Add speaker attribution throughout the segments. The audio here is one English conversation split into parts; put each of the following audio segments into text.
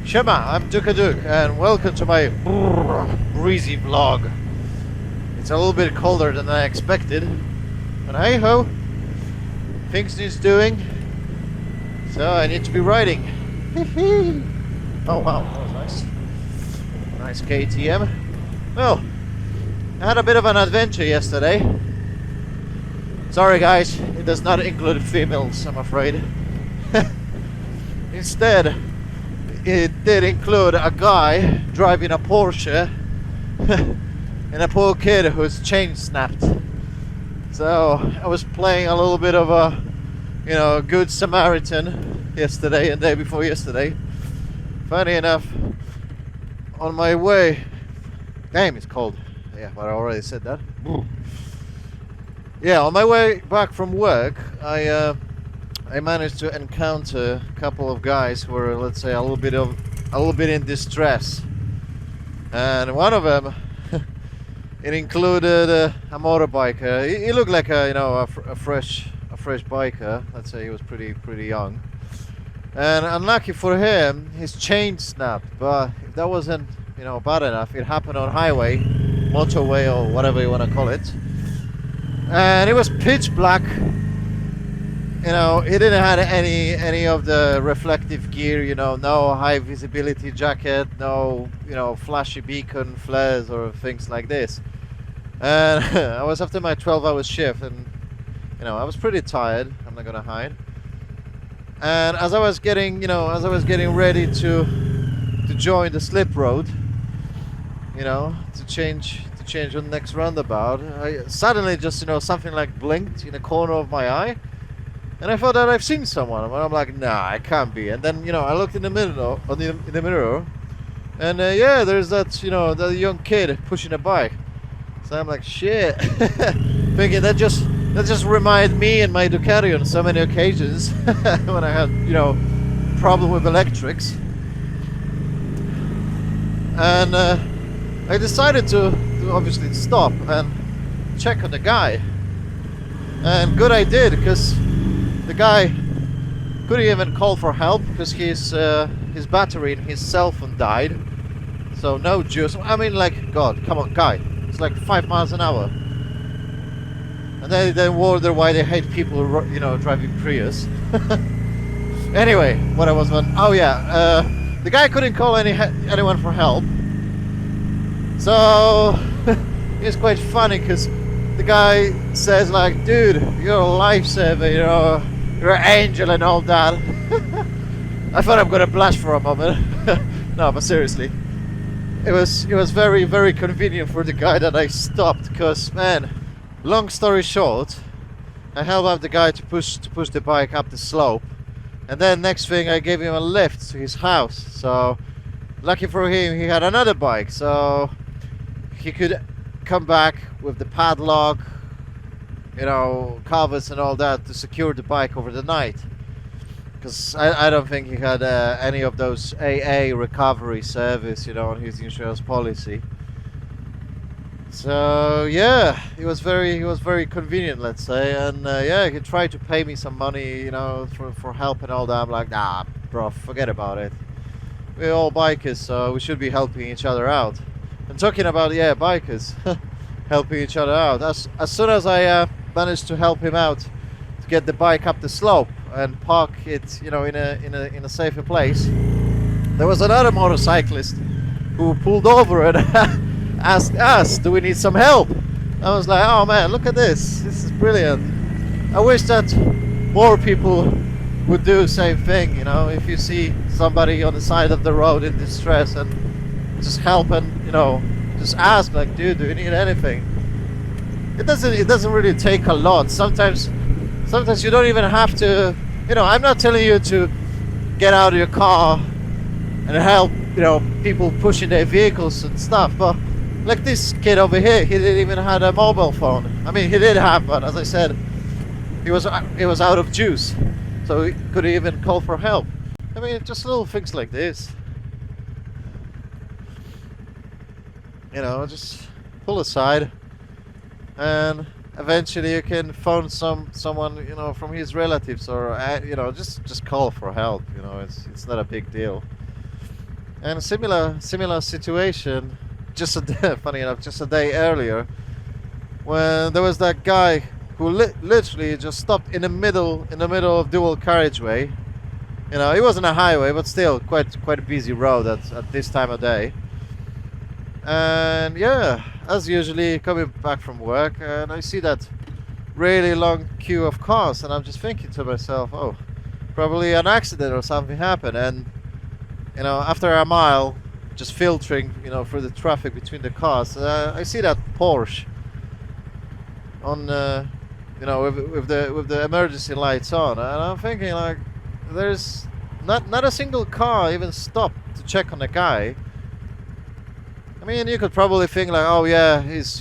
Speaker 1: Shema, I'm DukaDuke, and welcome to my breezy vlog. It's a little bit colder than I expected, but hey ho, things needs doing, so I need to be riding. Oh wow, that was nice. Nice KTM. Well, I had a bit of an adventure yesterday. Sorry guys, it does not include females, I'm afraid. Instead, it did include a guy driving a Porsche and a poor kid whose chain snapped. So I was playing a little bit of a, good Samaritan yesterday and day before yesterday. Funny enough, on my way, damn, it's cold. Yeah, but I already said that. Yeah, on my way back from work, I managed to encounter a couple of guys who were, let's say, a little bit in distress, and one of them, it included a motorbiker. He looked like a fresh biker. Let's say he was pretty young, and unlucky for him, his chain snapped. But if that wasn't bad enough, it happened on highway, motorway, or whatever you want to call it, and it was pitch black. He didn't have any of the reflective gear, no high visibility jacket, no, flashy beacon flares or things like this. And I was after my 12-hour shift, and, I was pretty tired, I'm not gonna hide. And as I was getting ready to join the slip road, to change on the next roundabout, I suddenly just, something like blinked in the corner of my eye. And I thought that I've seen someone, and I'm like, nah, it can't be. And then, I looked in the mirror, and yeah, there's that, that young kid pushing a bike. So I'm like, shit, thinking that just reminded me and my DukaDuke on so many occasions when I had, problem with electrics. And I decided to obviously stop and check on the guy. And good I did, because the guy couldn't even call for help because his battery in his cell phone died. So no juice. I mean, like, God, come on, guy. It's like 5 miles an hour. And they wonder why they hate people, driving Prius. Anyway, what I was on. Oh yeah, the guy couldn't call anyone for help. So it's quite funny because the guy says like, dude, you're a lifesaver, you're an angel and all that. I thought I'm gonna blush for a moment. No, but seriously, it was very, very convenient for the guy that I stopped, because, man, long story short, I helped out the guy to push the bike up the slope, and then next thing I gave him a lift to his house. So lucky for him, he had another bike, so he could come back with the padlock, covers and all that to secure the bike over the night, because I don't think he had any of those AA recovery service, on his insurance policy. So yeah, it was very convenient, let's say. And yeah, he tried to pay me some money, for help and all that. I'm like, nah, bro, forget about it. We're all bikers, so we should be helping each other out. And talking about, yeah, bikers helping each other out, as soon as I managed to help him out to get the bike up the slope and park it, in a safer place, there was another motorcyclist who pulled over and asked us, do we need some help? I was like, oh man, look at this is brilliant. I wish that more people would do the same thing, if you see somebody on the side of the road in distress, and just help, and just ask, like, dude, do you need anything? It doesn't really take a lot. Sometimes you don't even have to, I'm not telling you to get out of your car and help, people pushing their vehicles and stuff, but like this kid over here, he didn't even have a mobile phone. I mean, he did have, but as I said, he was out of juice, so he couldn't even call for help. I mean, just little things like this. Just pull aside, and eventually you can phone someone, from his relatives, or just call for help. It's not a big deal. And a similar situation, just a day, funny enough, just a day earlier, when there was that guy who literally just stopped in the middle of dual carriageway. You know, it wasn't a highway, but still quite a busy road at this time of day. And yeah, as usually, coming back from work, and I see that really long queue of cars, and I'm just thinking to myself, oh, probably an accident or something happened. And you know, after a mile, just filtering, you know, through the traffic between the cars, I see that Porsche on, you know, with the emergency lights on, and I'm thinking like, there's not a single car even stopped to check on the guy. I mean, you could probably think like, oh yeah, he's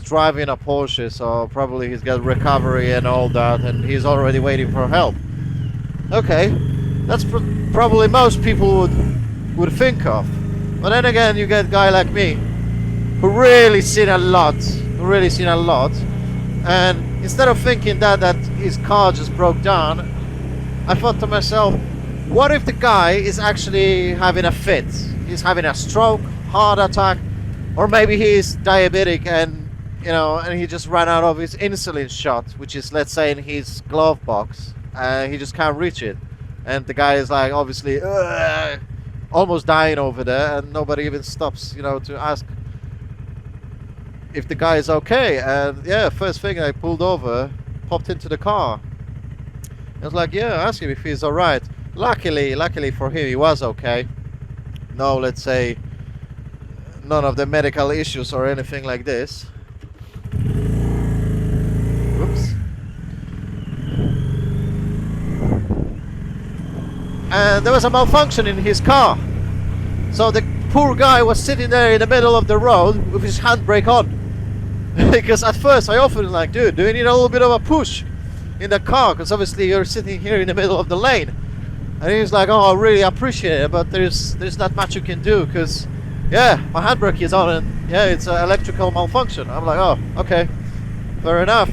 Speaker 1: driving a Porsche, so probably he's got recovery and all that, and he's already waiting for help. Okay, that's probably most people would think of. But then again, you get a guy like me, who really seen a lot, and instead of thinking that his car just broke down, I thought to myself, what if the guy is actually having a fit? He's having a stroke, heart attack, or maybe he's diabetic and, you know, and he just ran out of his insulin shot, which is, let's say, in his glove box, and he just can't reach it. And the guy is like, obviously, almost dying over there, and nobody even stops, you know, to ask if the guy is okay. And yeah, first thing, I pulled over, popped into the car. I was like, yeah, ask him if he's alright. Luckily for him, he was okay. No, let's say, none of the medical issues or anything like this. Whoops. And there was a malfunction in his car. So the poor guy was sitting there in the middle of the road with his handbrake on. Because at first I offered him like, dude, do you need a little bit of a push in the car? Because obviously you're sitting here in the middle of the lane. And he's like, oh, I really appreciate it, but there's not much you can do, because yeah, my handbrake is on and yeah, it's an electrical malfunction. I'm like, oh, okay, fair enough.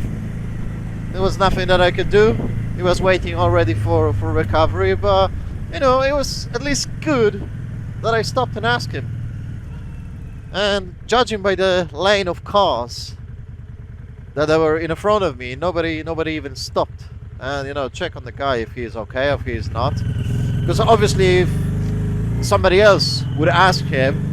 Speaker 1: There was nothing that I could do. He was waiting already for recovery, but you know, it was at least good that I stopped and asked him. And judging by the lane of cars that they were in front of me, nobody even stopped and, you know, check on the guy if he's okay, if he's not. Because obviously if somebody else would ask him,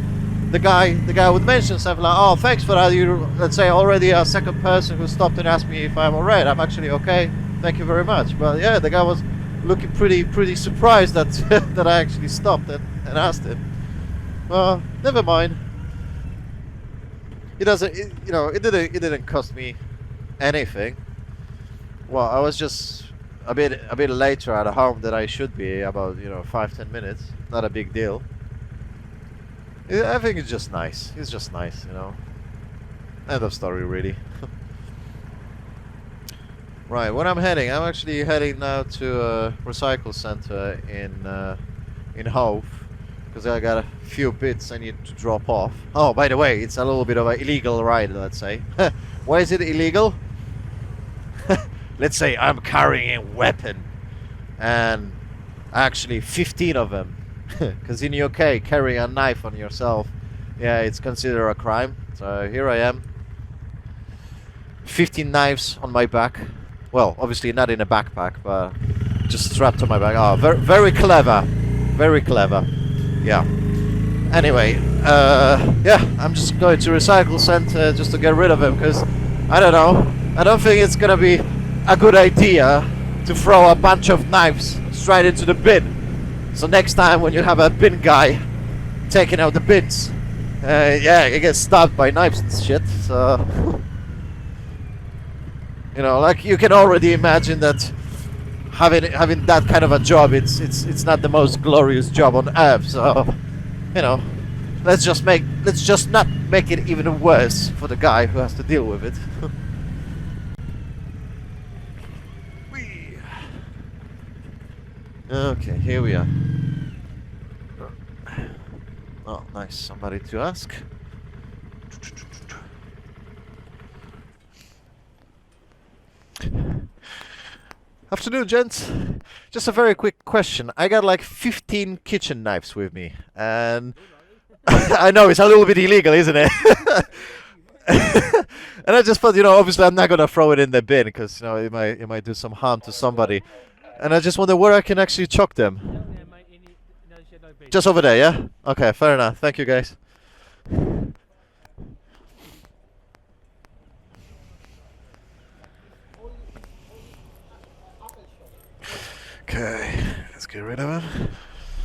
Speaker 1: the guy would mention something like, oh, thanks for that, you're, let's say, already a second person who stopped and asked me if I'm alright. I'm actually okay, thank you very much. But yeah, the guy was looking pretty surprised that that I actually stopped and asked him. Well, never mind. It doesn't, you know, it didn't cost me anything. Well, I was just a bit later at home than I should be, about, you know, 5-10 minutes. Not a big deal. I think it's just nice. It's just nice, you know. End of story, really. Right, where I'm heading? I'm actually heading now to a recycle center in Hove, because I got a few bits I need to drop off. Oh, by the way, it's a little bit of an illegal ride, let's say. Why is it illegal? Let's say I'm carrying a weapon, and actually 15 of them. Because in UK, carrying a knife on yourself, yeah, it's considered a crime. So here I am, 15 knives on my back. Well, obviously not in a backpack, but just strapped to my back. Oh, very clever, very clever. Yeah. Anyway, yeah, I'm just going to recycle center just to get rid of him, because I don't know. I don't think it's gonna be a good idea to throw a bunch of knives straight into the bin. So next time when you have a bin guy taking out the bins, yeah, he gets stabbed by knives and shit. So you know, like, you can already imagine that having that kind of a job, it's not the most glorious job on earth. So, you know, let's just not make it even worse for the guy who has to deal with it. Okay, here we are. Oh, nice, somebody to ask. Afternoon, gents. Just a very quick question. I got like 15 kitchen knives with me, and I know it's a little bit illegal, isn't it? And I just thought, obviously I'm not gonna throw it in the bin because it might do some harm to somebody. And I just wonder where I can actually chuck them. Just over there, yeah? Okay, fair enough. Thank you, guys. Okay, let's get rid of him.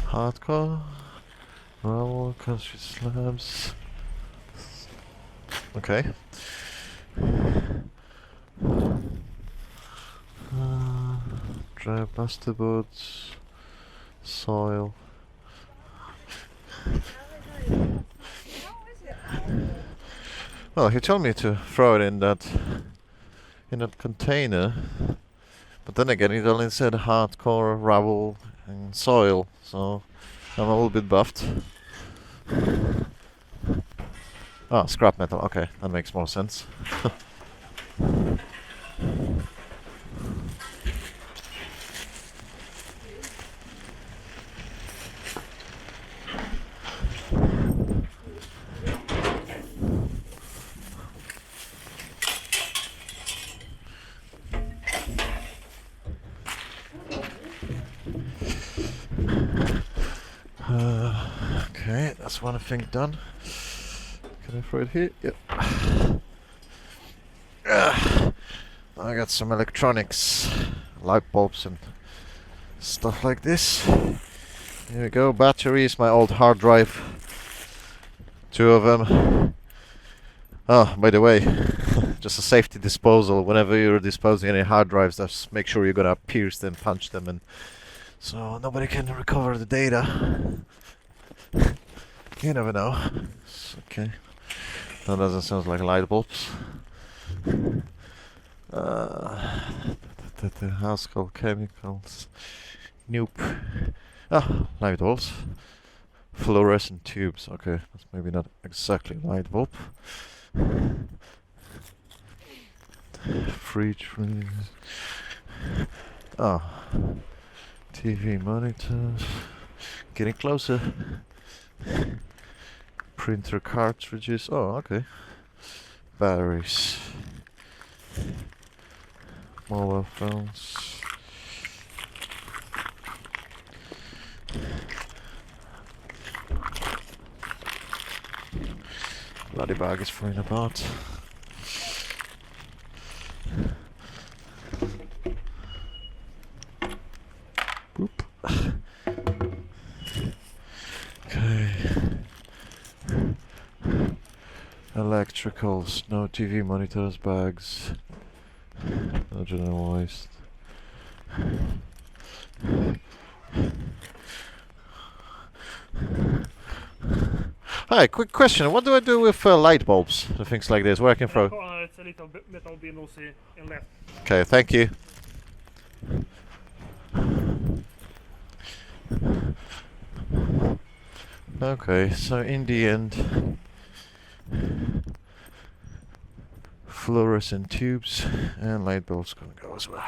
Speaker 1: Hardcore, rubble, country slabs. Okay. Dry buster boards, soil. Well, he told me to throw it in that container, but then again, it only said hardcore, rubble, and soil, so I'm a little bit buffed. Oh, scrap metal. Okay, that makes more sense. Okay, that's one thing done. Can I throw it here? Yep. I got some electronics, light bulbs and stuff like this. Here we go. Batteries, my old hard drive. 2 of them. Oh, by the way, just a safety disposal. Whenever you're disposing any hard drives, just make sure you're gonna pierce them, punch them, and so nobody can recover the data. You never know. It's okay. That doesn't sound like light bulbs. The household chemicals. Nope. Ah, light bulbs. Fluorescent tubes. Okay, that's maybe not exactly light bulb. Fridge. Oh. TV monitors. Getting closer. Printer cartridges. Oh, okay. Batteries. Mobile phones. Bloody bag is flying about. Boop. Okay. Electricals, no TV monitors, bags, no general waste. Hi, quick question. What do I do with light bulbs and things like this? Where I can throw?
Speaker 2: It's a little bit metal bin also in left.
Speaker 1: Okay, thank you. Okay, so in the end, fluorescent tubes and light bulbs gonna go as well.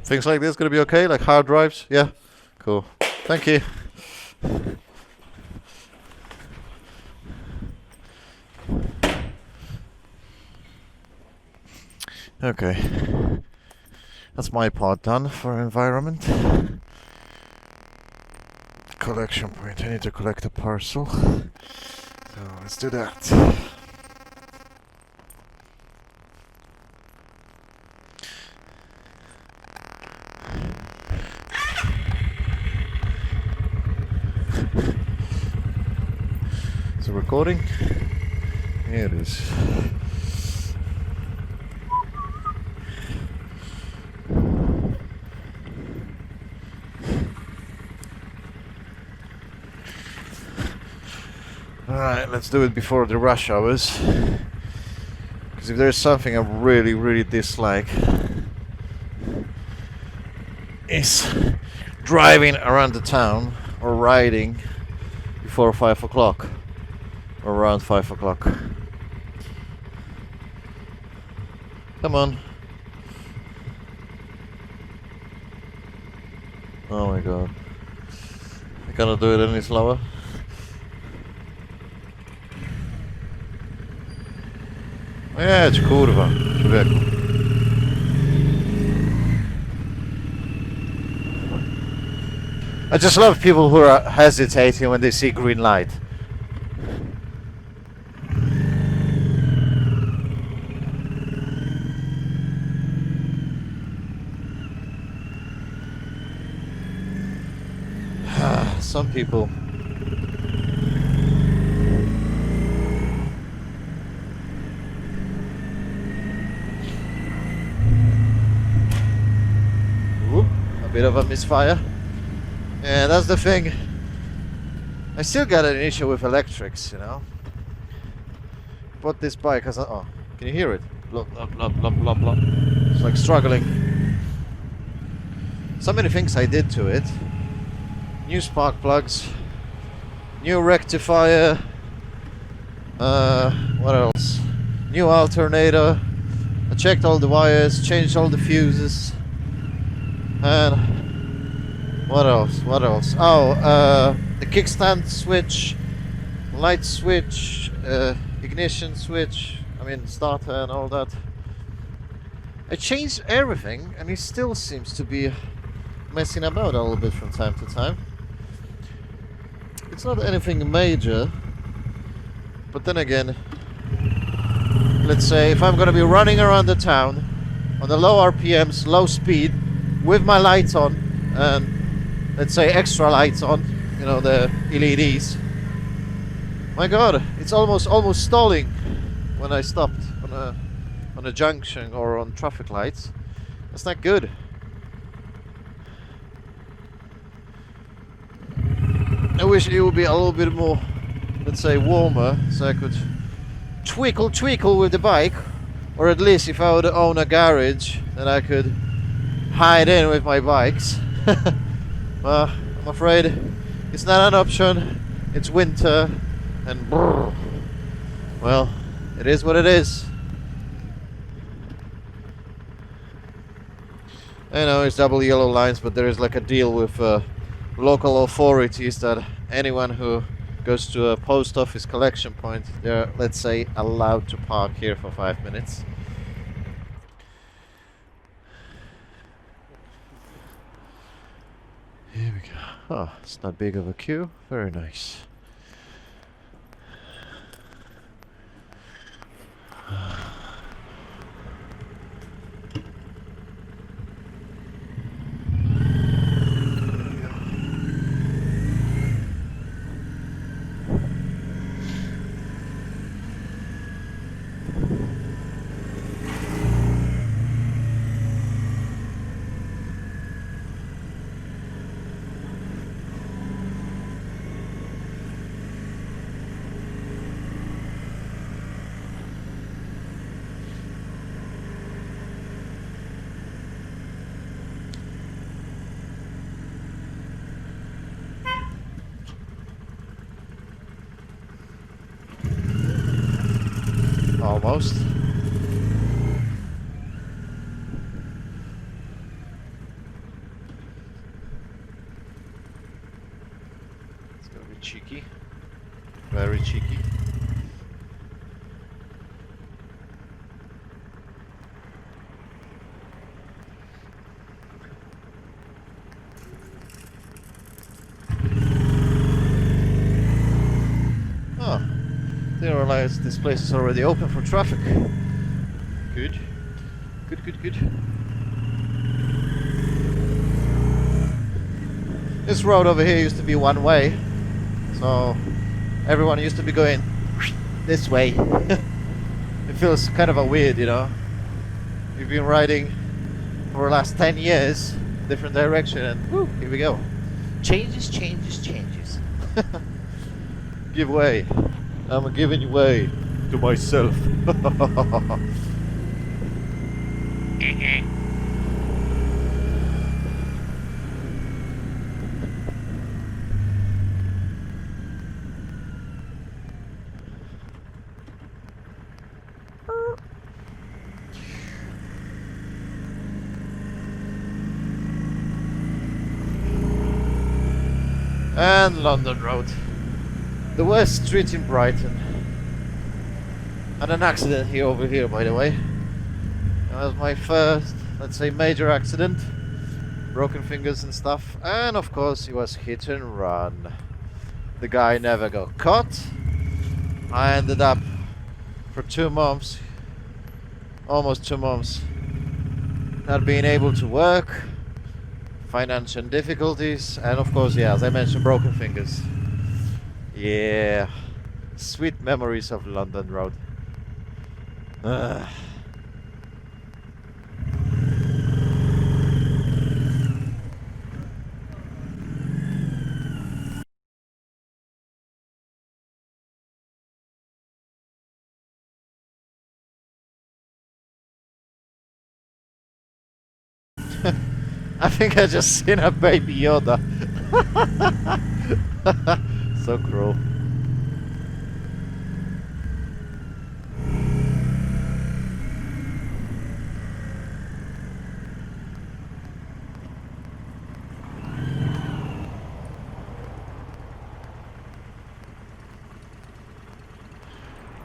Speaker 1: Things like this gonna be okay, like hard drives? Yeah? Cool. Thank you. Okay. That's my part done for environment. Collection point. I need to collect a parcel. So let's do that. Is it recording? Here it is. Alright, let's do it before the rush hours. Because if there's something I really, really dislike, is driving around the town or riding before 5 o'clock or around 5 o'clock. Come on. Oh my god. I cannot do it any slower. Jedź, kurwa, człowieku. I just love people who are hesitating when they see green light. Some people. Ooh, a bit of a misfire. Yeah, that's the thing. I still got an issue with electrics, you know. But this bike has a... Oh, can you hear it? Blah, blah, blah, blah, blah, blah. It's like struggling. So many things I did to it. New spark plugs. New rectifier. What else? New alternator. I checked all the wires, changed all the fuses. And what else? What else? Oh, the kickstand switch, light switch, ignition switch, I mean starter and all that. I changed everything and it still seems to be messing about a little bit from time to time. It's not anything major, but then again, let's say if I'm gonna be running around the town on the low RPMs, low speed, with my lights on, and let's say extra lights on, you know, the LEDs. My god, it's almost stalling when I stopped on a junction or on traffic lights. That's not good. I wish it would be a little bit more, let's say, warmer, so I could tweakle with the bike, or at least if I would own a garage, then I could hide in with my bikes. Well, I'm afraid it's not an option. It's winter, and brrr. Well, it is what it is. I know it's double yellow lines, but there is like a deal with local authorities that anyone who goes to a post office collection point, they're, let's say, allowed to park here for 5 minutes. Here we go. Oh, it's not big of a queue. Very nice. Almost. It's gonna be cheeky. Very cheeky. Oh. Didn't realize this place is already open for traffic. Good. Good. This road over here used to be one way, so everyone used to be going this way. It feels kind of a weird, you know. We've been riding for the last 10 years, different direction, and woo, here we go. Changes. Give way. I'm giving way to myself. And London Road. The West Street in Brighton. Had an accident here over here, by the way. That was my first, let's say, major accident. Broken fingers and stuff. And of course it was hit and run. The guy never got caught. I ended up for 2 months, almost 2 months, not being able to work, financial difficulties, and of course, yeah, as I mentioned, broken fingers. Yeah, sweet memories of London Road. Ugh. I think I just seen a baby Yoda. So cruel.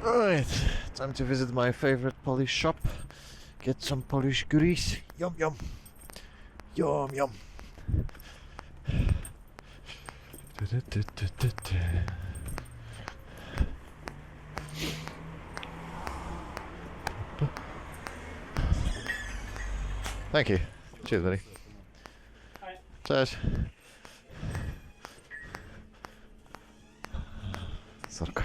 Speaker 1: Right, time to visit my favorite Polish shop. Get some Polish goodies. Yum yum. Yum yum. Thank you. Cheers, buddy.
Speaker 2: Hi.
Speaker 1: Cześć. Sorka.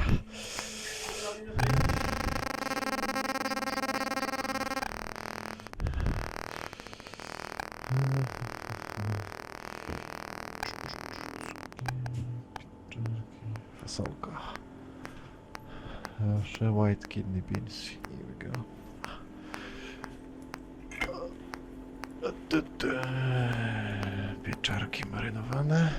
Speaker 1: Fasolka. White kidney beans. Here we go. Pieczarki marynowane.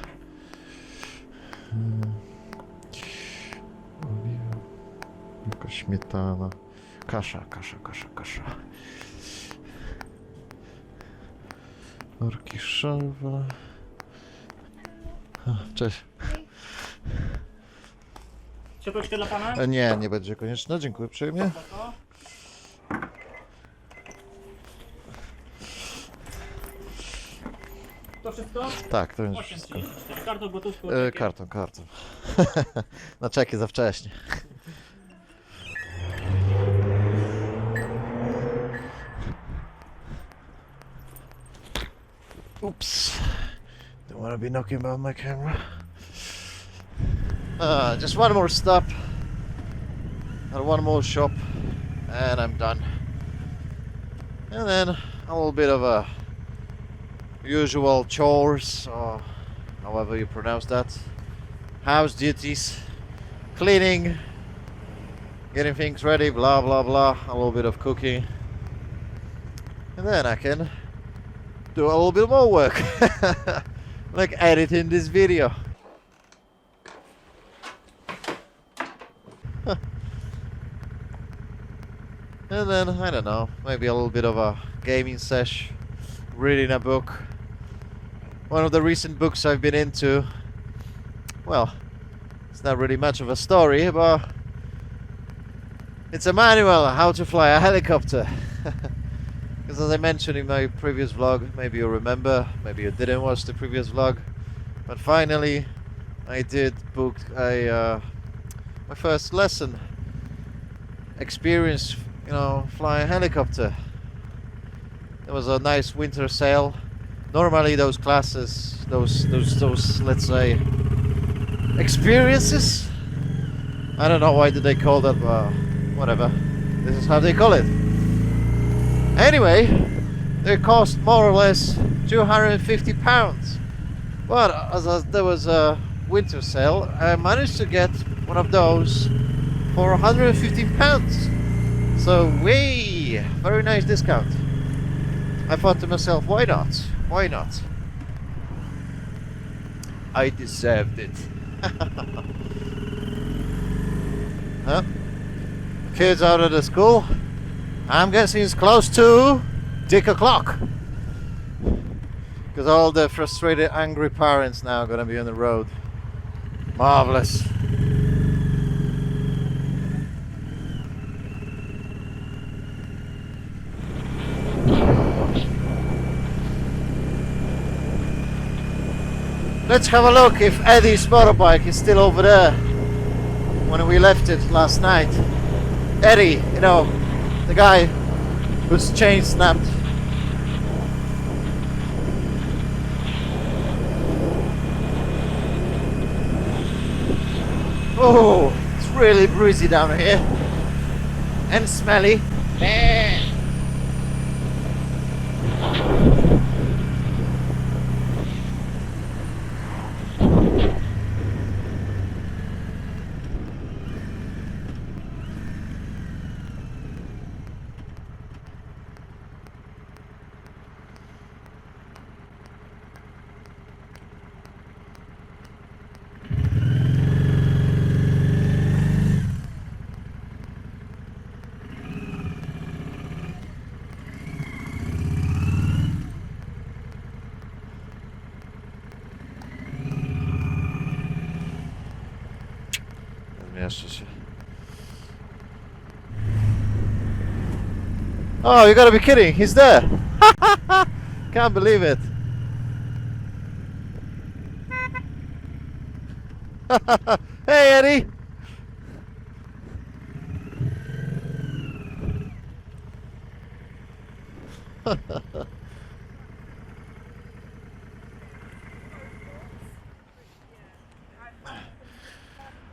Speaker 1: Oliwa. Jakaś śmietana. Kasza. Orkiszowa. Cześć.
Speaker 2: Ciepłeczkę dla pana?
Speaker 1: Nie będzie konieczne. Dziękuję uprzejmie.
Speaker 2: To wszystko?
Speaker 1: Tak, to już wszystko.
Speaker 2: 8,34. Kartą, gotówką?
Speaker 1: Karton. Na czeki za wcześnie. Oops. Don't want to be knocking about my camera. Just one more stop. And one more shop. And I'm done. And then a little bit of a usual chores, or however you pronounce that. House duties. Cleaning. Getting things ready, blah blah blah. A little bit of cooking. And then I can do a little bit more work. Like editing this video. And then, I don't know, maybe a little bit of a gaming sesh, reading a book. One of the recent books I've been into, well, it's not really much of a story, but it's a manual on how to fly a helicopter. Because as I mentioned in my previous vlog, maybe you remember, maybe you didn't watch the previous vlog, but finally I did book my first lesson experience, you know, flying a helicopter. It was a nice winter sail. Normally those classes, those let's say experiences, I don't know why did they call that, but whatever, this is how they call it. Anyway, they cost more or less £250. But as there was a winter sale, I managed to get one of those for £115. So way, very nice discount. I thought to myself, why not? Why not? I deserved it. Huh? Kids out of the school. I'm guessing it's close to tick o'clock. Because all the frustrated, angry parents now are gonna be on the road. Marvelous. Let's have a look if Eddie's motorbike is still over there when we left it last night. Eddie, you know, the guy whose chain snapped. Oh, it's really breezy down here and smelly. Oh, you gotta be kidding, he's there! Can't believe it! Hey Eddie!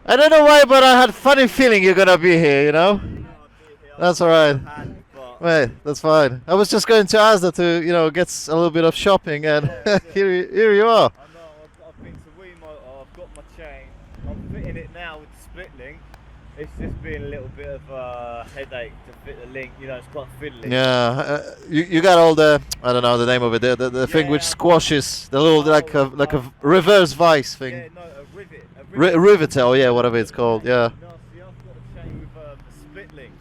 Speaker 1: I don't know why, but I had a funny feeling you're gonna be here, you know? That's alright. Wait, that's fine. I was just going to ask that to, you know, get a little bit of shopping, and here you are.
Speaker 3: I know, I've been to Wemotor, I've got my chain, I'm fitting it now with the split link. It's just been a little bit of a headache to fit the link, you know, it's quite fiddly.
Speaker 1: Yeah, you got all the, I don't know the name of it, the thing which squashes, the little, like a reverse vice thing.
Speaker 3: Yeah, no, a rivet.
Speaker 1: Riveter, oh yeah, whatever it's called, yeah.
Speaker 3: No, see, I've got a chain with a split link,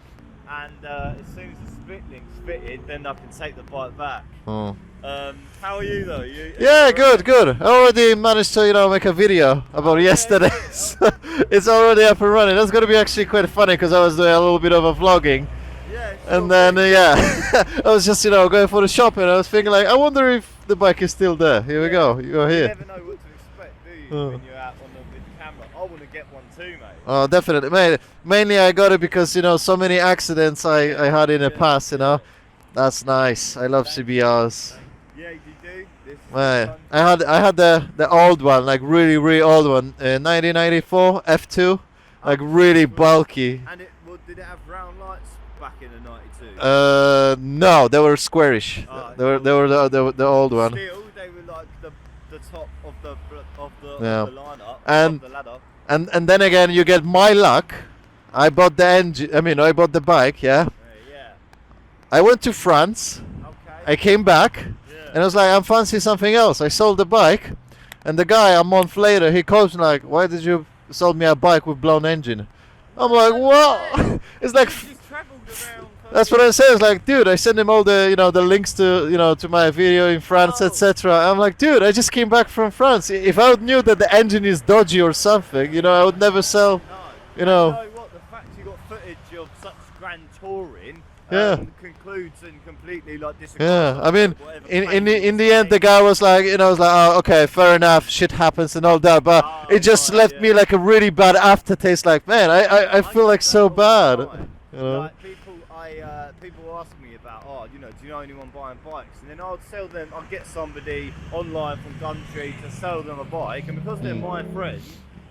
Speaker 3: and as soon as the split link's fitted, then I can take the bike back.
Speaker 1: Oh.
Speaker 3: How are you though?
Speaker 1: Yeah, good. I already managed to, you know, make a video about yesterday. So it's already up and running. That's gonna be actually quite funny because I was doing a little bit of a vlogging.
Speaker 3: Yeah.
Speaker 1: And then yeah, I was just, you know, going for the shopping. I was thinking like, I wonder if the bike is still there. Here we go. You're here.
Speaker 3: You never know what to expect, do you? When you're out on with the camera. I want to get one too, mate.
Speaker 1: Oh, definitely, mate. Mainly I got it because, you know, so many accidents I had in the past, you know. That's nice. I love CBRs.
Speaker 3: Yeah, you do. This is
Speaker 1: Right. I had the old one, like really old one, 1994 F2, like really bulky.
Speaker 3: And did it have round lights back in the '92?
Speaker 1: No, they were squarish. They were the old one.
Speaker 3: Still, they were like the top of the
Speaker 1: Yeah.
Speaker 3: of the lineup,
Speaker 1: And-
Speaker 3: of the ladder.
Speaker 1: And then again, you get my luck. I bought the engine. I mean, I bought the bike. Yeah.
Speaker 3: Yeah.
Speaker 1: I went to France.
Speaker 3: Okay.
Speaker 1: I came back.
Speaker 3: Yeah.
Speaker 1: And I was like, I'm fancy something else. I sold the bike, and the guy a month later he calls me like, why did you sell me a bike with blown engine? I'm like, what? It's like,
Speaker 3: Just travelled around.
Speaker 1: that's what I say. It's like, dude, I send him all the, you know, the links to, you know, to my video in France,
Speaker 3: Oh.
Speaker 1: etc. I'm like, dude, I just came back from France. If I knew that the engine is dodgy or something, you know, I would never sell.
Speaker 3: No.
Speaker 1: You know.
Speaker 3: You know what? The fact you got footage of such grand touring
Speaker 1: Yeah.
Speaker 3: concludes and completely like disagrees.
Speaker 1: Yeah, I mean,
Speaker 3: Whatever
Speaker 1: in
Speaker 3: pain
Speaker 1: the
Speaker 3: you
Speaker 1: in the end, the
Speaker 3: take.
Speaker 1: guy was like, you know, I was like, oh, okay, fair enough, shit happens and all that, but
Speaker 3: Oh,
Speaker 1: it just
Speaker 3: right,
Speaker 1: left
Speaker 3: yeah.
Speaker 1: me like a really bad aftertaste. Like, man, I feel
Speaker 3: get
Speaker 1: like
Speaker 3: that
Speaker 1: so
Speaker 3: all the
Speaker 1: bad.
Speaker 3: time.
Speaker 1: You know?
Speaker 3: Like people ask me about, oh, you know, do you know anyone buying bikes? And then I'd sell them. I'd get somebody online from Gumtree to sell them a bike, and because they're my friends,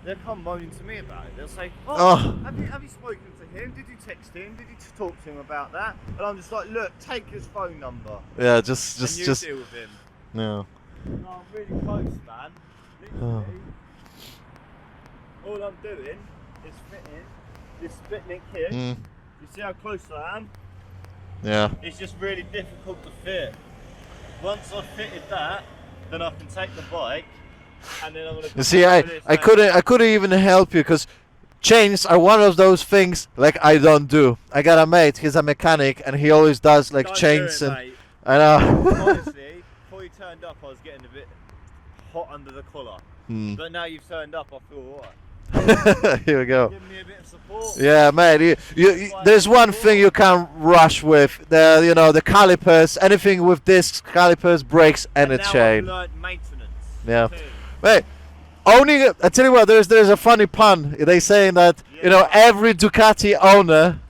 Speaker 3: they'll come moaning to me about it. They'll say,
Speaker 1: Oh.
Speaker 3: have you spoken to him? Did you text him? Did you talk to him about that? And I'm just like, look, take his phone number.
Speaker 1: Yeah,
Speaker 3: and
Speaker 1: just
Speaker 3: you deal with him.
Speaker 1: no.
Speaker 3: No, I'm really close, man. Literally, all I'm doing is fitting this split link here.
Speaker 1: Mm,
Speaker 3: You see how close I am?
Speaker 1: yeah.
Speaker 3: It's just really difficult to fit. Once I've fitted that, then I can take the bike, and then I'm gonna.
Speaker 1: You see, I couldn't even help you because chains are one of those things like I don't do. I got a mate, he's a mechanic, and he always does like
Speaker 3: Don't
Speaker 1: chains
Speaker 3: do it,
Speaker 1: and
Speaker 3: mate.
Speaker 1: I know.
Speaker 3: Honestly, before you turned up, I was getting a bit hot under the collar. But now you've turned up, I feel alright.
Speaker 1: Here we go.
Speaker 3: Give me a bit of support.
Speaker 1: Yeah, mate. There's one thing you can't rush with. The calipers. Anything with discs, calipers, brakes, and a
Speaker 3: now
Speaker 1: chain.
Speaker 3: I've learned maintenance.
Speaker 1: Yeah.
Speaker 3: too.
Speaker 1: Mate, I tell you what. There's a funny pun. They saying that every Ducati owner,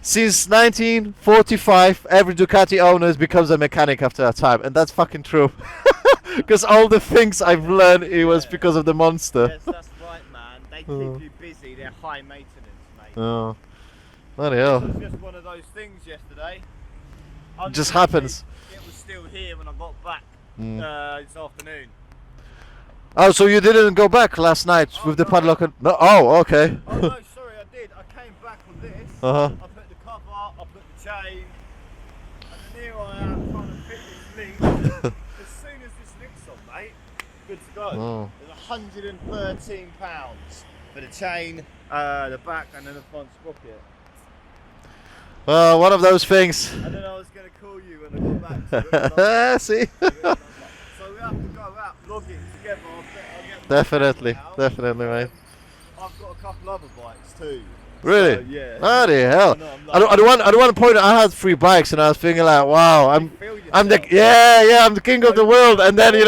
Speaker 1: since 1945, every Ducati owner becomes a mechanic after that time, and that's fucking true. Because all the things I've learned, it was because of the monster.
Speaker 3: Yes, that's right, man. They keep you busy. They're high maintenance, mate.
Speaker 1: Oh, bloody hell.
Speaker 3: It was just one of those things yesterday.
Speaker 1: Just happens.
Speaker 3: It was still here when I got back this afternoon.
Speaker 1: Oh, so you didn't go back last night with the padlock? No. Oh, okay.
Speaker 3: Oh no, sorry, I did. I came back on this.
Speaker 1: Uh-huh.
Speaker 3: I put the cover, I put the chain, and then here I am trying to fit this link. As soon as this link's on, mate, good to go.
Speaker 1: Oh.
Speaker 3: There's £113 for the chain, the back, and then the front sprocket.
Speaker 1: Well, one of those things.
Speaker 3: And then I was going to call you when I got back to it.
Speaker 1: See?
Speaker 3: So we have to go out logging together. I'll get
Speaker 1: Definitely,
Speaker 3: out.
Speaker 1: definitely, mate.
Speaker 3: I've got a couple other bikes too.
Speaker 1: Really?
Speaker 3: So, yeah.
Speaker 1: Bloody hell!
Speaker 3: No, I'm
Speaker 1: I don't want to point. I had 3 bikes, and I was thinking like, wow, I'm the king of the world. And then you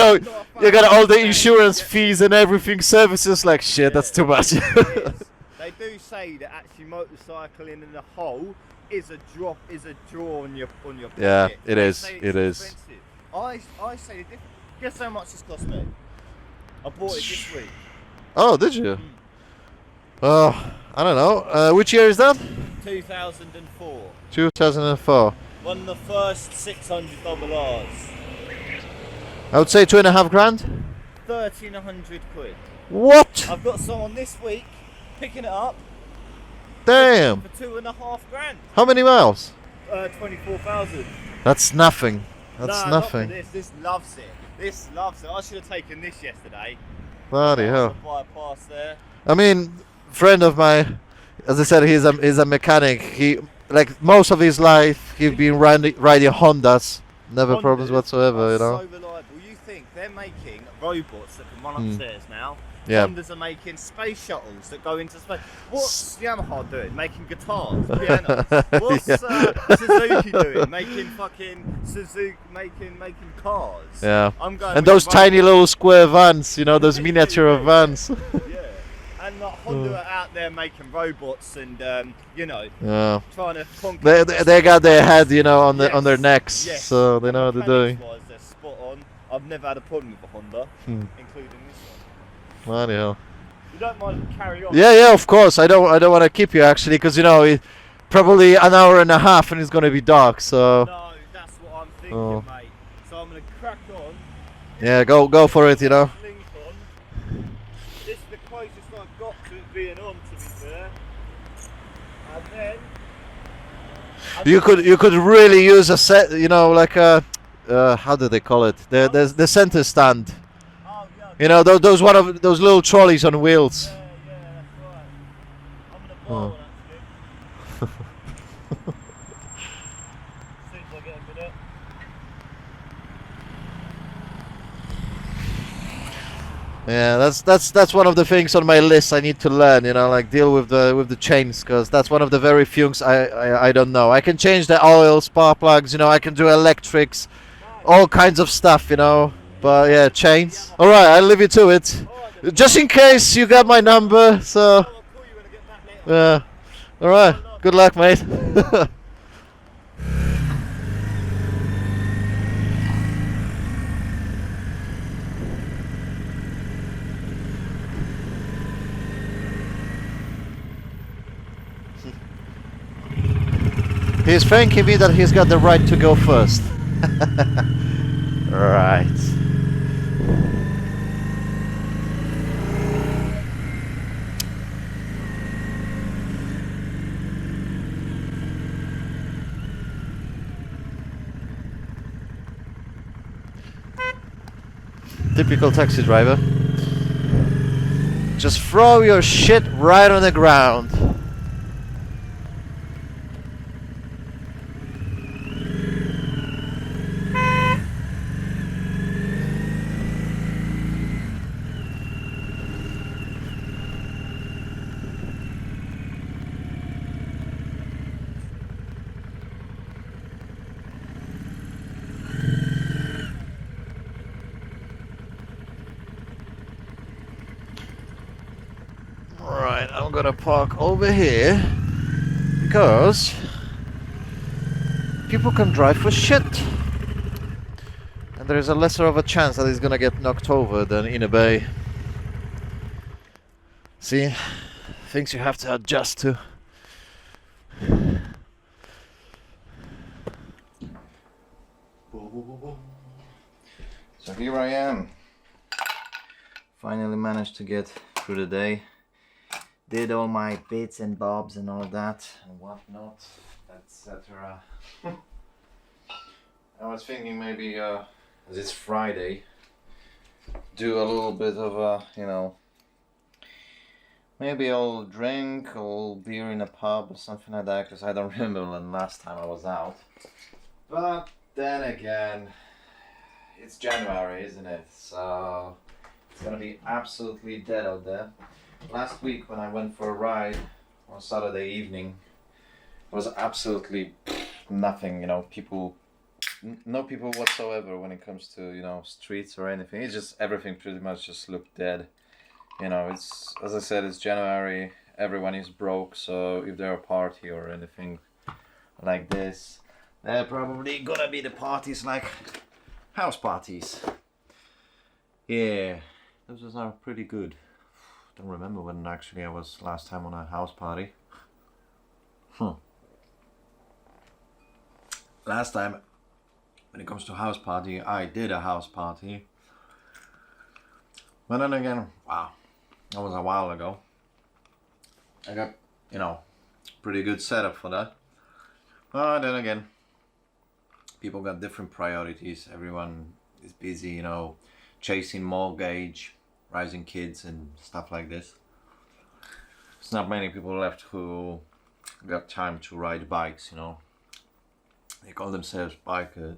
Speaker 1: got all the insurance fees and everything, services. Like shit, that's too much.
Speaker 3: They do say that actually motorcycling in the whole is a draw on your pocket.
Speaker 1: Yeah, it is.
Speaker 3: They say
Speaker 1: It
Speaker 3: it's
Speaker 1: is.
Speaker 3: expensive. I say different. Guess how much this cost me? I bought it this week.
Speaker 1: Oh, did you? Oh, I don't know. Which year is that?
Speaker 3: 2004.
Speaker 1: 2004.
Speaker 3: One of the first 600 RRs.
Speaker 1: I would say 2.5 grand.
Speaker 3: 1,300 quid.
Speaker 1: What?
Speaker 3: I've got someone this week picking it up
Speaker 1: Damn.
Speaker 3: for 2.5 grand.
Speaker 1: How many miles?
Speaker 3: 24,000.
Speaker 1: That's nothing. That's
Speaker 3: No,
Speaker 1: nothing.
Speaker 3: Not for this loves it. This loves it. I should have taken this yesterday.
Speaker 1: Bloody hell.
Speaker 3: Bypass there.
Speaker 1: I mean, friend of mine, as I said, he's a mechanic. He most of his life he's been riding Hondas. Never problems whatsoever, you know.
Speaker 3: So reliable. You think they're making robots that can run upstairs now?
Speaker 1: Yeah.
Speaker 3: Hondas are making space shuttles that go into space. What's Yamaha doing? Making guitars, pianos. What's Suzuki doing? Making fucking making cars.
Speaker 1: Yeah.
Speaker 3: I'm going.
Speaker 1: And
Speaker 3: with
Speaker 1: those
Speaker 3: a
Speaker 1: tiny
Speaker 3: robot.
Speaker 1: little square vans, those miniature vans.
Speaker 3: Yeah. And Honda are out there making robots and
Speaker 1: Yeah.
Speaker 3: trying to conquer.
Speaker 1: They got their head, on their necks,
Speaker 3: Yes.
Speaker 1: so they know what they're doing.
Speaker 3: Mechanics-wise, they're spot on. I've never had a problem with a Honda, including this one.
Speaker 1: Bloody hell.
Speaker 3: You don't mind carry on?
Speaker 1: Yeah, of course. I don't want to keep you actually, because probably an hour and a half and it's gonna be dark. So.
Speaker 3: No, that's what I'm thinking, mate. So I'm gonna crack on.
Speaker 1: Yeah, go for it,
Speaker 3: Link on. This is the closest I've got to it being on, to be fair. And then.
Speaker 1: You could really use a set, like a how do they call it? The center stand.
Speaker 3: Oh, yeah.
Speaker 1: Those one of those little trolleys on wheels.
Speaker 3: Yeah, that's right. I'm gonna buy one actually. As soon as I get a minute.
Speaker 1: Yeah, that's one of the things on my list I need to learn. Like deal with the chains, because that's one of the very few things I don't know. I can change the oil, spark plugs. I can do electrics, all kinds of stuff. But yeah, chains. All right, I'll leave you to it. Just in case you got my number, so
Speaker 3: I'll call you when I get back later.
Speaker 1: yeah. All right, good luck, mate. He's thanking me that he's got the right to go first. Right. Typical taxi driver. Just throw your shit right on the ground. gonna park over here because people can drive for shit. And there is a lesser of a chance that it's gonna get knocked over than in a bay. See, things you have to adjust to. So here I am. Finally managed to get through the day. Did all my bits and bobs and all that and whatnot, etc. I was thinking maybe, as it's Friday, do a little bit of a, you know, maybe I'll drink a little beer in a pub or something like that, because I don't remember the last time I was out. But then again, it's January, isn't it? So it's gonna be absolutely dead out there. Last week when I went for a ride on Saturday evening, it was absolutely nothing, you know, people, no people whatsoever when it comes to, you know, streets or anything. It's just everything pretty much just looked dead. You know, it's, as I said, it's January, everyone is broke, so if they're a party or anything like this, they're probably gonna be the parties like house parties. Yeah, those are pretty good. Don't remember when actually I was last time on a house party. Last time, when it comes to house party, I did a house party. But then again, wow, that was a while ago. I got, you know, pretty good setup for that. But then again, people got different priorities. Everyone is busy, you know, chasing mortgage, raising kids and stuff like this. There's not many people left who got time to ride bikes, you know. They call themselves bikers,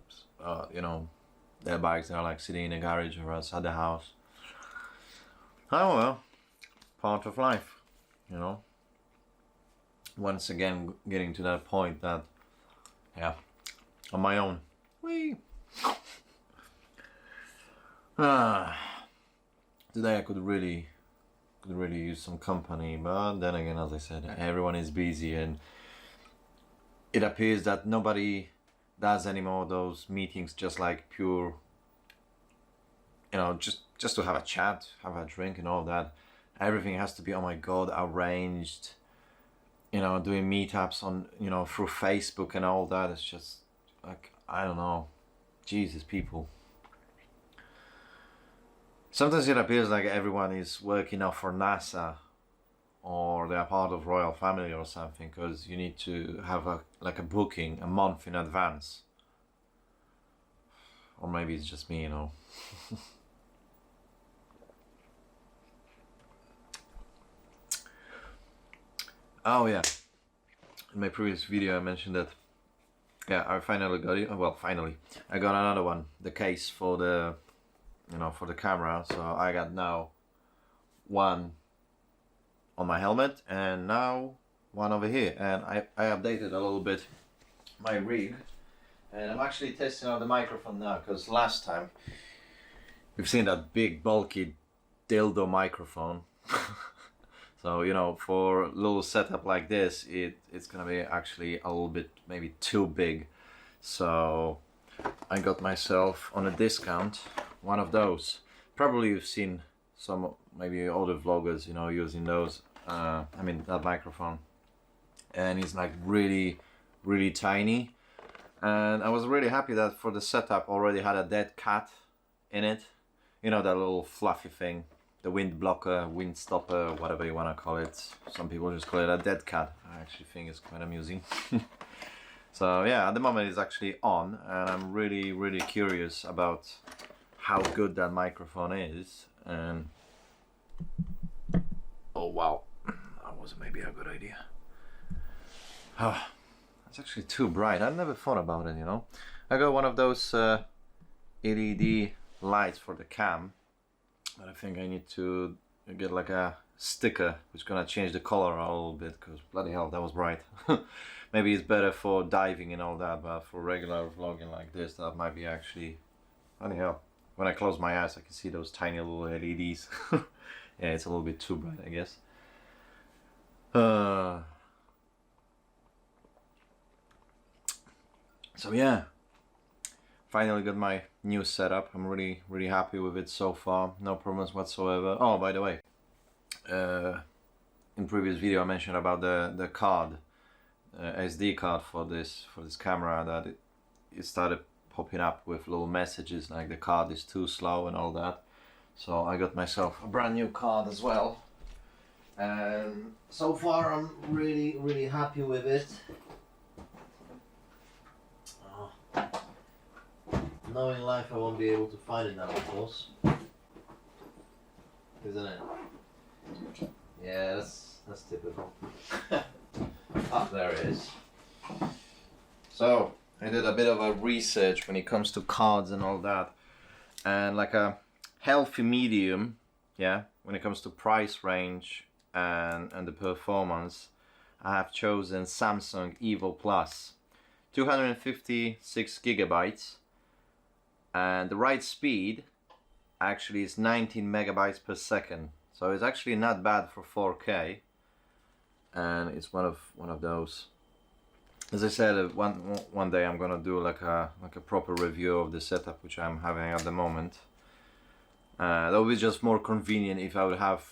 Speaker 1: you know, their bikes are like sitting in a garage or outside the house. Oh well, part of life, you know. Once again, getting to that point that, yeah, on my own. Whee! Today I could really use some company, but then again, as I said, everyone is busy and it appears that nobody does anymore those meetings just like pure, you know, just to have a chat, have a drink and all that. Everything has to be, oh my god, arranged, you know, doing meetups on, you know, through Facebook and all that. It's just like, I don't know, Jesus, people. Sometimes it appears like everyone is working out for NASA or they are part of royal family or something, because you need to have a booking a month in advance. Or maybe it's just me, you know. Oh yeah, in my previous video I mentioned that, yeah, I finally got it. Well, finally I got another one, the case for the, you know, for the camera. So I got now one on my helmet and now one over here, and I updated a little bit my rig, and I'm actually testing out the microphone now, because last time we've seen that big bulky dildo microphone. So, you know, for a little setup like this, it's gonna be actually a little bit maybe too big. So I got myself on a discount one of those. Probably you've seen some maybe other vloggers, you know, using those. I mean that microphone, and it's like really tiny. And I was really happy that for the setup already had a dead cat in it. You know, that little fluffy thing, the wind blocker, wind stopper, whatever you want to call it. Some people just call it a dead cat. I actually think it's quite amusing. So yeah, at the moment it's actually on, and I'm really curious about how good that microphone is. And oh wow, that was maybe a good idea. Oh, it's actually too bright. I never thought about it, you know. I got one of those LED lights for the cam, but I think I need to get like a sticker which is gonna change the color a little bit, because bloody hell, that was bright. Maybe it's better for diving and all that, but for regular vlogging like this, that might be actually, bloody hell. When I close my eyes I can see those tiny little LEDs. Yeah, it's a little bit too bright, I guess. So yeah, finally got my new setup. I'm really happy with it so far. No problems whatsoever. Oh, by the way, in previous video I mentioned about the card, SD card for this camera, that it started popping up with little messages like the card is too slow and all that. So I got myself a brand new card as well, and so far I'm really happy with it. Knowing life, I won't be able to find it now, of course, isn't it? Yeah, that's typical. Ah, there it is. So I did a bit of a research when it comes to cards and all that, and like a healthy medium, yeah, when it comes to price range and the performance, I have chosen Samsung Evo Plus, 256 gigabytes, and the write speed actually is 19 megabytes per second, so it's actually not bad for 4K, and it's one of those. As I said, one day I'm gonna do like a proper review of the setup which I'm having at the moment. That would be just more convenient if I would have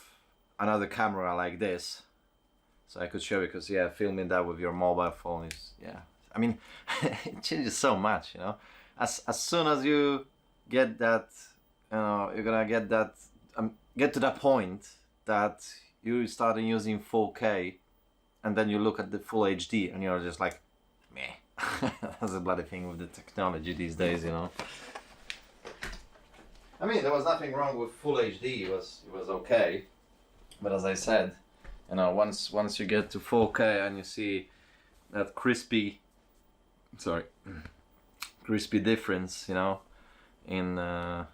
Speaker 1: another camera like this, so I could show you, because yeah, filming that with your mobile phone is, yeah, I mean, it changes so much, you know. As soon as you get that, you know, you're gonna get that, get to that point that you start using 4K, and then you look at the full HD and you're just like, meh. That's a bloody thing with the technology these days, you know. I mean, there was nothing wrong with full HD. It was okay, but as I said, you know, once you get to 4K and you see that crispy difference, you know, in the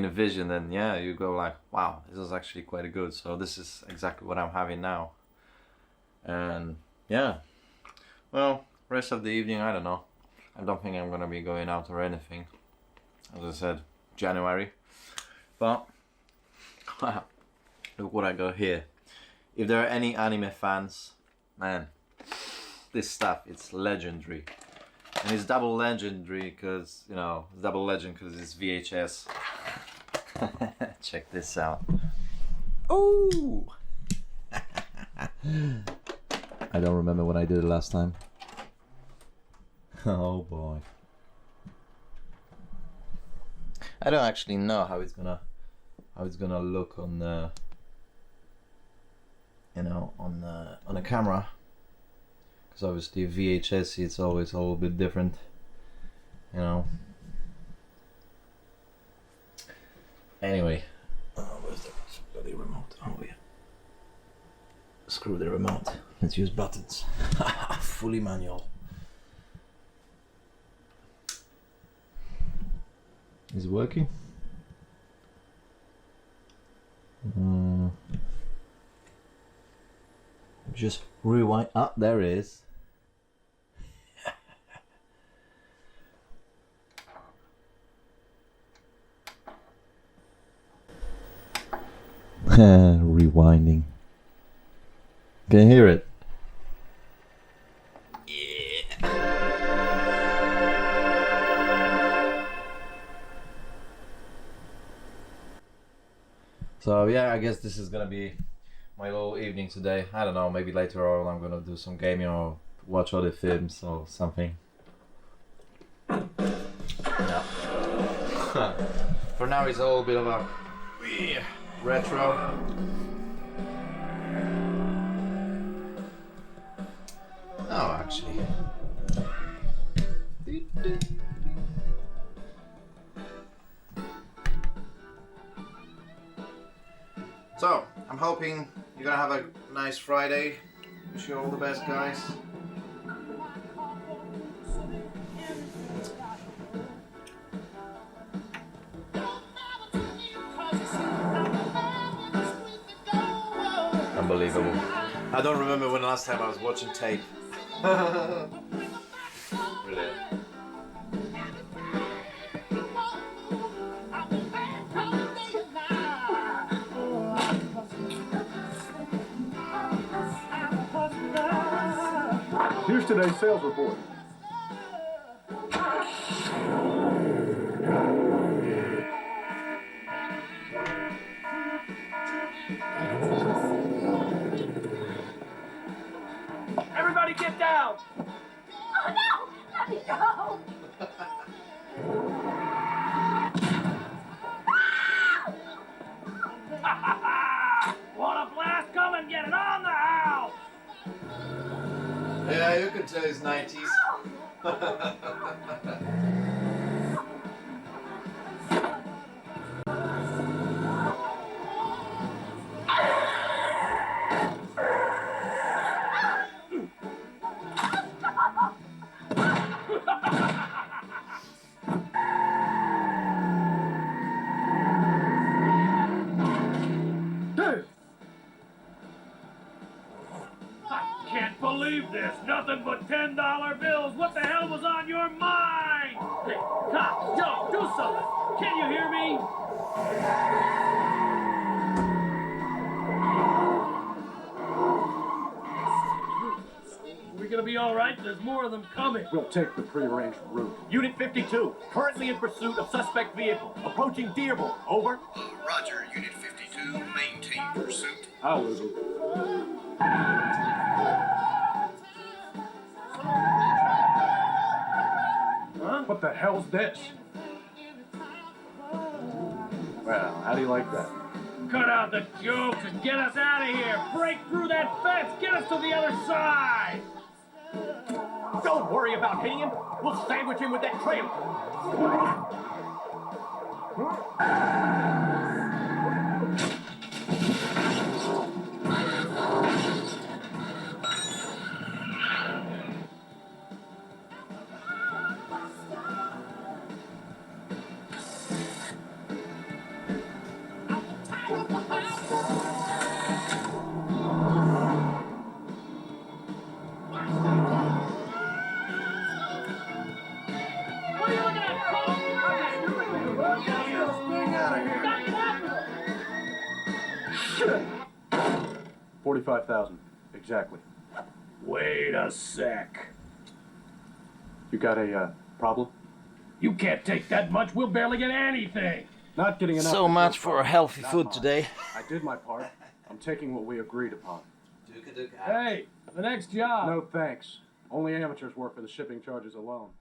Speaker 1: vision, then yeah, you go like, wow, this is actually quite good. So this is exactly what I'm having now. And yeah, well, rest of the evening, I don't know. I don't think I'm gonna be going out or anything. As I said, January. But look what I got here. If there are any anime fans, man, this stuff, it's legendary. And it's double legendary because, you know, it's double legend because it's VHS. Check this out. Oh! I don't remember when I did it last time. Oh boy. I don't actually know how it's gonna look on the, you know, on a camera, because obviously VHS, it's always a little bit different, you know. Anyway, where's the bloody remote? Oh yeah. Screw the remote. Let's use buttons. Fully manual. Is it working? Just rewind. Ah, there it is. Rewinding. Can you hear it? So yeah, I guess this is gonna be my little evening today. I don't know, maybe later on I'm gonna do some gaming or watch other films or something. Yeah. For now it's a little bit of a retro. Oh, actually. So, I'm hoping you're gonna have a nice Friday. Wish you all the best, guys. Unbelievable. I don't remember when the last time I was watching tape. Brilliant.
Speaker 4: today's sales report?
Speaker 5: Everybody get down!
Speaker 6: Oh no! Let me go!
Speaker 5: Want a blast? Come and get it on the house!
Speaker 1: Yeah, you can tell it's 90s.
Speaker 5: I can't believe this! Nothing but $10 bills! What the hell was on your mind? Hey, Cop, Joe, do something! Can you hear me? Are we gonna be alright? There's more of them coming.
Speaker 4: We'll take the prearranged route.
Speaker 7: Unit 52, currently in pursuit of suspect vehicle, approaching Dearborn. Over.
Speaker 8: Roger, Unit 52, maintain pursuit.
Speaker 4: I'll lose him.
Speaker 5: Huh?
Speaker 4: What the hell's this? Well, how do you like that?
Speaker 5: Cut out the jokes and get us out of here! Break through that fence! Get us to the other side!
Speaker 7: Don't worry about hitting him. We'll sandwich him with that trailer.
Speaker 5: What are you looking at, Cole?
Speaker 4: Shit! 45,000, exactly.
Speaker 5: Wait a sec.
Speaker 4: You got a problem?
Speaker 5: You can't take that much. We'll barely get anything.
Speaker 4: Not getting enough.
Speaker 1: So much for healthy
Speaker 4: Not
Speaker 1: food
Speaker 4: mine.
Speaker 1: today.
Speaker 4: I did my part. I'm taking what we agreed upon.
Speaker 1: DukaDuke.
Speaker 5: Hey, the next job.
Speaker 4: No thanks. Only amateurs work for the shipping charges alone.